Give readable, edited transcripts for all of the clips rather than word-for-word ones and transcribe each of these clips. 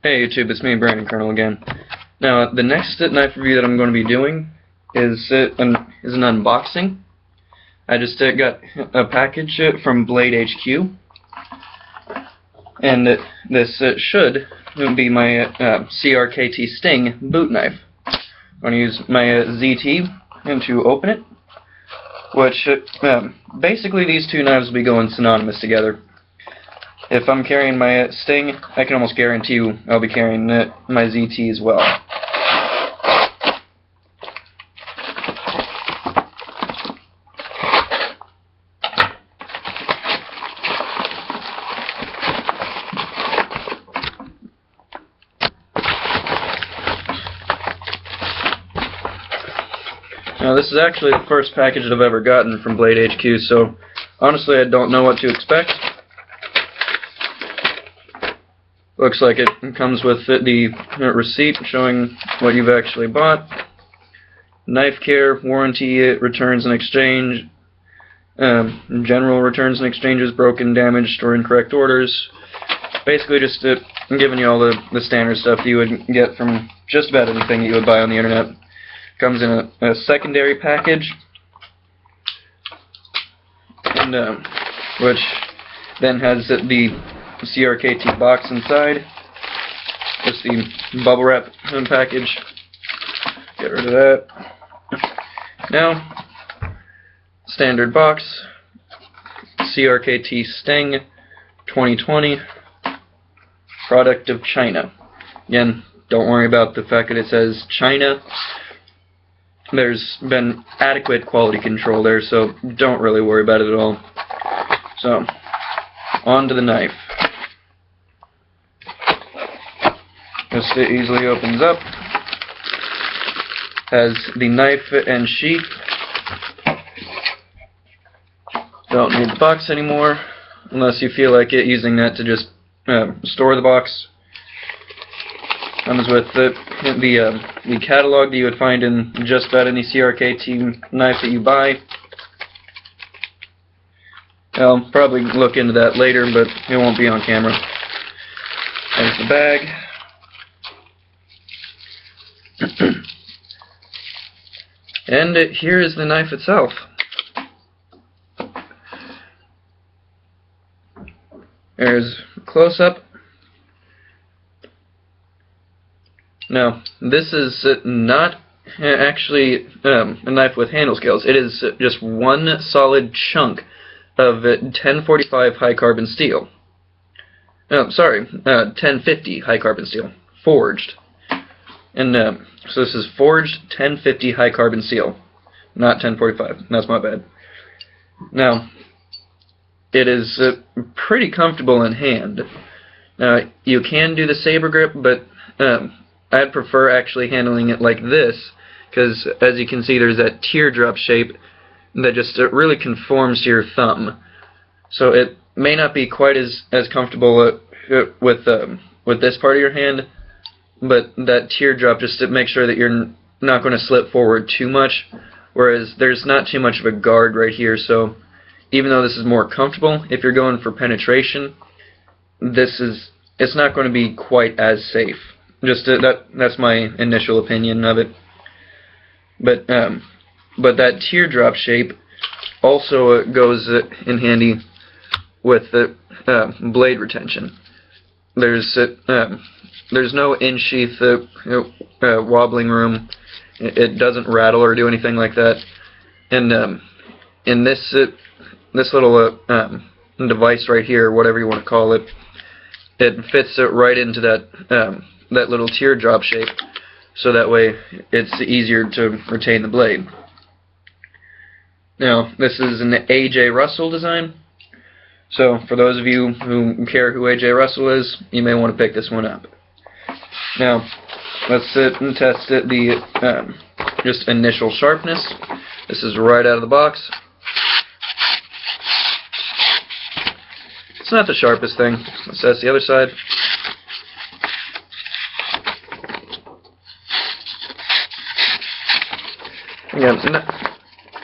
Hey YouTube, it's me, Brandon Colonel again. Now, the next knife review that I'm going to be doing is an unboxing. I just got a package from Blade HQ, and this should be my CRKT Sting boot knife. I'm going to use my ZT to open it, which basically these two knives will be going synonymous together. If I'm carrying my Sting, I can almost guarantee you I'll be carrying my ZT as well. Now, this is actually the first package that I've ever gotten from Blade HQ, so honestly I don't know what to expect. Looks like it comes with the receipt showing what you've actually bought, knife care, warranty, returns and exchange, general returns and exchanges, broken, damaged, or incorrect orders. Basically just giving you all the standard stuff that you would get from just about anything that you would buy on the internet. Comes in a secondary package, and which then has the CRKT box inside. Just the bubble wrap package. Get rid of that. Now, standard box. CRKT Sting 2020. Product of China. Again, don't worry about the fact that it says China. There's been adequate quality control there, so don't really worry about it at all. So, on to the knife. This easily opens up. Has the knife and sheath. Don't need the box anymore, unless you feel like it, using that to just store the box. Comes with the catalog that you would find in just about any CRKT knife that you buy. I'll probably look into that later, but it won't be on camera. There's the bag. And here is the knife itself. There's a close-up. Now, this is not actually a knife with handle scales. It is just one solid chunk of 1045 high carbon steel. Oh, sorry, 1050 high carbon steel, forged. And so this is forged 1050 high carbon steel, not 1045. That's my bad. Now, it is pretty comfortable in hand. Now, you can do the saber grip, but I'd prefer actually handling it like this, because as you can see there's that teardrop shape that just really conforms to your thumb. So it may not be quite as comfortable with this part of your hand, but that teardrop just to make sure that you're not going to slip forward too much, whereas there's not too much of a guard right here, so even though this is more comfortable, if you're going for penetration, it's not going to be quite as safe. Just that's my initial opinion of it. But that teardrop shape also goes in handy with the blade retention. There's no in-sheath wobbling room. It doesn't rattle or do anything like that. And in this little device right here, whatever you want to call it, it fits right into that little teardrop shape, so that way it's easier to retain the blade. Now, this is an A.J. Russell design, so for those of you who care who A.J. Russell is, you may want to pick this one up. Now, let's sit and test the just initial sharpness. This is right out of the box. It's not the sharpest thing. Let's test the other side. Again,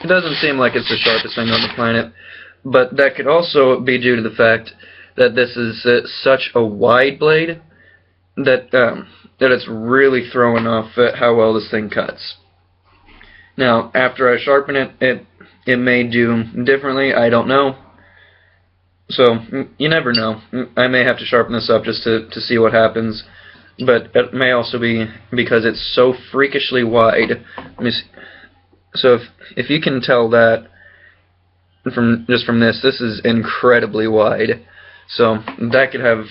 it doesn't seem like it's the sharpest thing on the planet, but that could also be due to the fact that this is such a wide blade that it's really throwing off how well this thing cuts. Now, after I sharpen it, it may do differently. I don't know. So you never know. I may have to sharpen this up just to see what happens. But it may also be because it's so freakishly wide. Let me see. So if you can tell that from this is incredibly wide. So that could have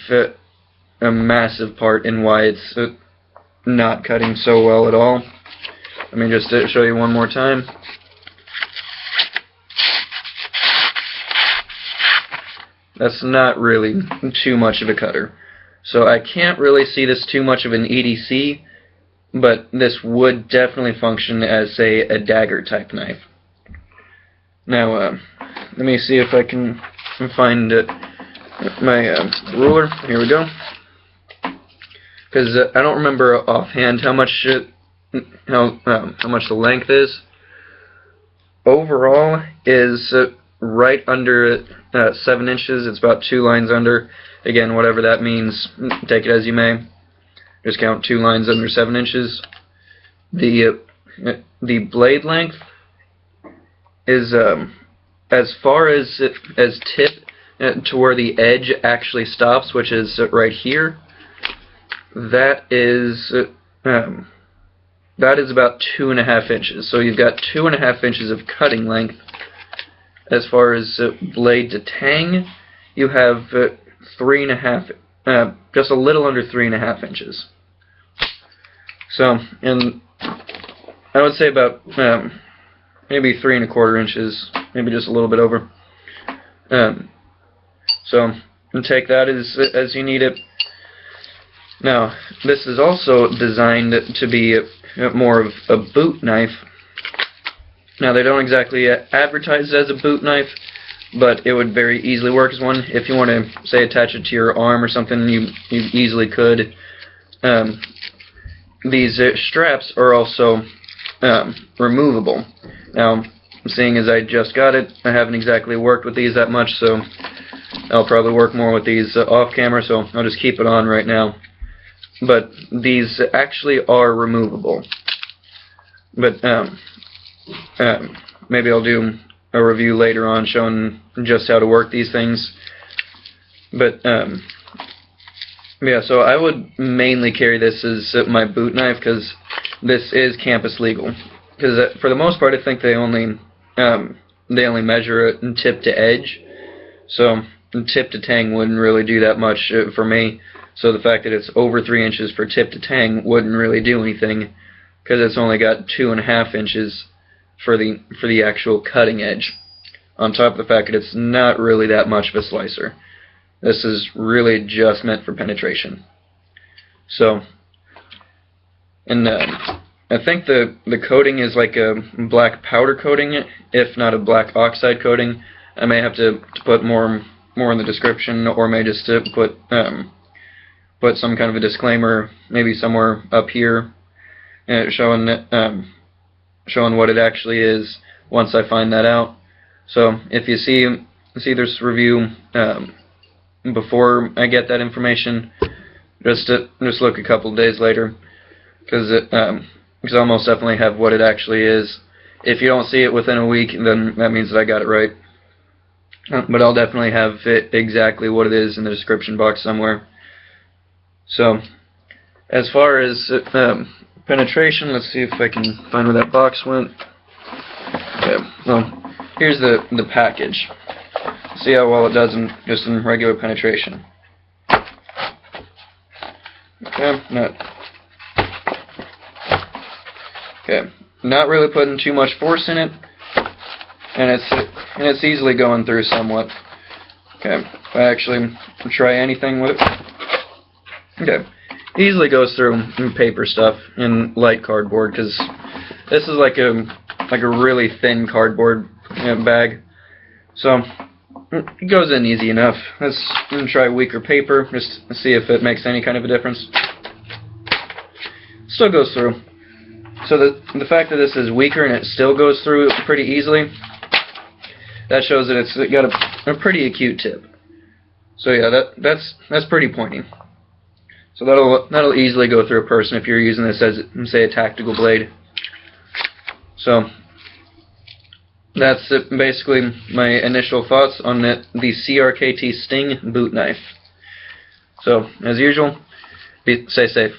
a massive part in why it's not cutting so well at all. Let me just show you one more time. That's not really too much of a cutter. So I can't really see this too much of an EDC, but this would definitely function as a dagger type knife. Now, let me see if I can find my ruler. Here we go. Because I don't remember offhand how much the length is. Overall is right under 7 inches. It's about 2 lines under. Again, whatever that means, take it as you may. Just count 2 lines under 7 inches. The blade length is as far as tip to where the edge actually stops, which is right here. That is about 2.5 inches. So you've got 2.5 inches of cutting length. As far as blade to tang, you have 3.5, just a little under 3.5 inches. So, and I would say about maybe 3.25 inches, maybe just a little bit over. So, and take that as you need it. Now, this is also designed to be more of a boot knife. Now, they don't exactly advertise it as a boot knife, but it would very easily work as one. If you want to, say, attach it to your arm or something, you easily could. These straps are also removable. Now, seeing as I just got it, I haven't exactly worked with these that much, so I'll probably work more with these off camera, so I'll just keep it on right now. But these actually are removable. But maybe I'll do a review later on showing just how to work these things. But yeah, so I would mainly carry this as my boot knife because this is campus legal. Because for the most part, I think they only measure it in tip to edge. So tip to tang wouldn't really do that much for me. So the fact that it's over 3 inches for tip to tang wouldn't really do anything because it's only got 2.5 inches for the actual cutting edge. On top of the fact that it's not really that much of a slicer. This is really just meant for penetration. So, and I think the coating is like a black powder coating, if not a black oxide coating. I may have to put more in the description, or may just put some kind of a disclaimer, maybe somewhere up here, showing what it actually is once I find that out. So if you see this review before I get that information, just look a couple of days later, because I'll most definitely have what it actually is. If you don't see it within a week, then that means that I got it right. But I'll definitely have it exactly what it is in the description box somewhere. So, as far as penetration, let's see if I can find where that box went. Okay, well, here's the package. See how well it does just in regular penetration. Okay, not really putting too much force in it, and it's easily going through somewhat. Okay, if I actually try anything with it. Okay, easily goes through paper stuff and light cardboard, because this is like a really thin cardboard bag, so it goes in easy enough. Let's try weaker paper, just to see if it makes any kind of a difference. Still goes through. So the fact that this is weaker and it still goes through pretty easily, that shows that it's got a pretty acute tip. So yeah, that's pretty pointy. So that'll easily go through a person if you're using this as, say, a tactical blade. So that's basically my initial thoughts on the CRKT Sting boot knife. So as usual, stay safe.